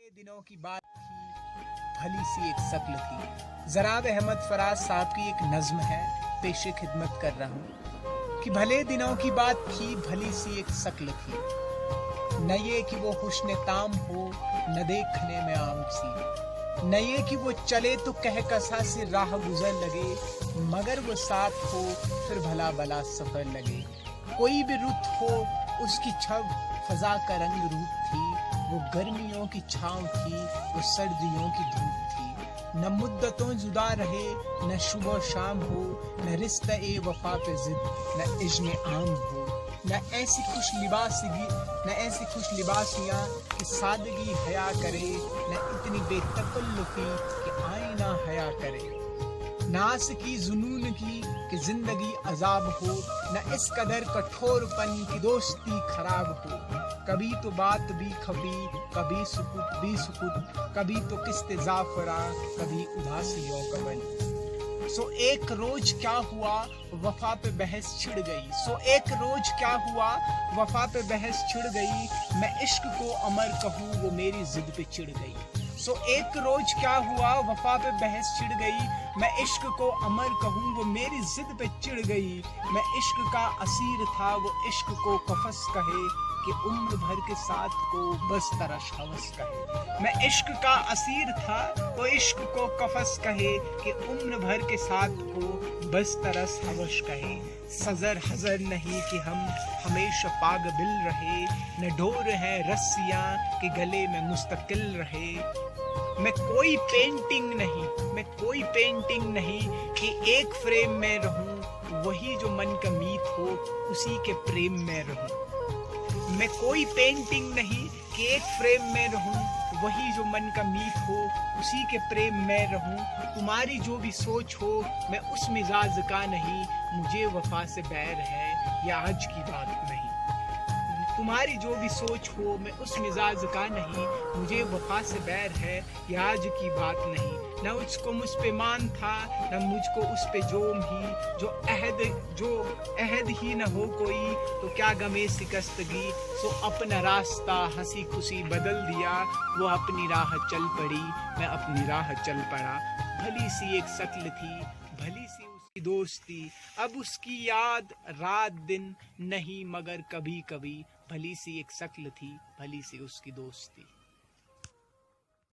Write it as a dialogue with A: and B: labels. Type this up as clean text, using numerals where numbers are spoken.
A: भले दिनों की बात थी, भली सी एक शक्ल थी। जनाब अहमद फराज साहब की एक नज्म है, पेशे खिदमत कर रहा हूँ कि भले दिनों की बात थी, भली सी एक शक्ल थी। न ये कि वो हुस्न ताम हो, न देखने में आम सी। न ये कि वो चले तो कहकसा से राह गुजर लगे, मगर वो साथ हो फिर भला भला सफर लगे। कोई भी रुत हो उसकी छब फजा का रंग रूप थी। वो गर्मियों की छाँव थी, वो सर्दियों की धूप थी। न मुद्दतों जुदा रहे, न सुबह शाम हो, न रिश्ता ए वफा पे जिद, न इज्न आम हो। न ऐसी खुश लिबासियाँ कि सादगी हया करे, न इतनी बेतकल्लुफी कि आईना हया करे। नास की जुनून की कि जिंदगी अजाब हो, न इस कदर कठोरपन की दोस्ती खराब हो। कभी तो बात भी खफी, कभी सुकुत भी सुकुत, कभी तो किस्ते जाफरा, कभी उदासियों का बन। सो एक रोज क्या हुआ, वफा पे बहस छिड़ गई। सो एक रोज क्या हुआ, वफा पे बहस छिड़ गई। मैं इश्क को अमर कहूँ, वो मेरी जिद पे चिढ़ गई। सो एक रोज क्या हुआ, वफा पे बहस छिड़ गई। मैं इश्क को अमर कहूँ, वो मेरी जिद पे चिढ़ गई। मैं इश्क का असीर था, वो इश्क को कफस कहे, कि उम्र भर के साथ को बस तरस हवस कहे। मैं इश्क का असीर था, वो इश्क को कफस कहे, कि उम्र भर के साथ को बस तरस हवस कहे। सजर हजर नहीं कि हम हमेशा पागबिल रहे, न ढोर है रस्सियाँ के गले में मुस्तकिल रहे। मैं कोई पेंटिंग नहीं कि एक फ्रेम में रहूं, वही जो मन का मीत हो उसी के प्रेम में रहूं। मैं कोई पेंटिंग नहीं कि एक फ्रेम में रहूं, वही जो मन का मीत हो उसी के प्रेम में रहूं। तुम्हारी जो भी सोच हो, मैं उस मिजाज का नहीं, मुझे वफा से बैर है या आज की बात नहीं। तुम्हारी जो भी सोच हो, मैं उस मिजाज का नहीं, मुझे वफा से बैर है या आज की बात नहीं। न उसको मुझ पे मान था, न मुझको उस पे जोम ही, जो अहद ही न हो कोई, तो क्या गमे शिकस्तगी। सो अपना रास्ता हंसी खुशी बदल दिया, वो अपनी राह चल पड़ी, मैं अपनी राह चल पड़ा। भली सी एक शक्ल थी, भली सी उसकी दोस्ती, अब उसकी याद रात दिन नहीं, मगर कभी कभी। भली सी एक शक्ल थी, भली सी उसकी दोस्ती।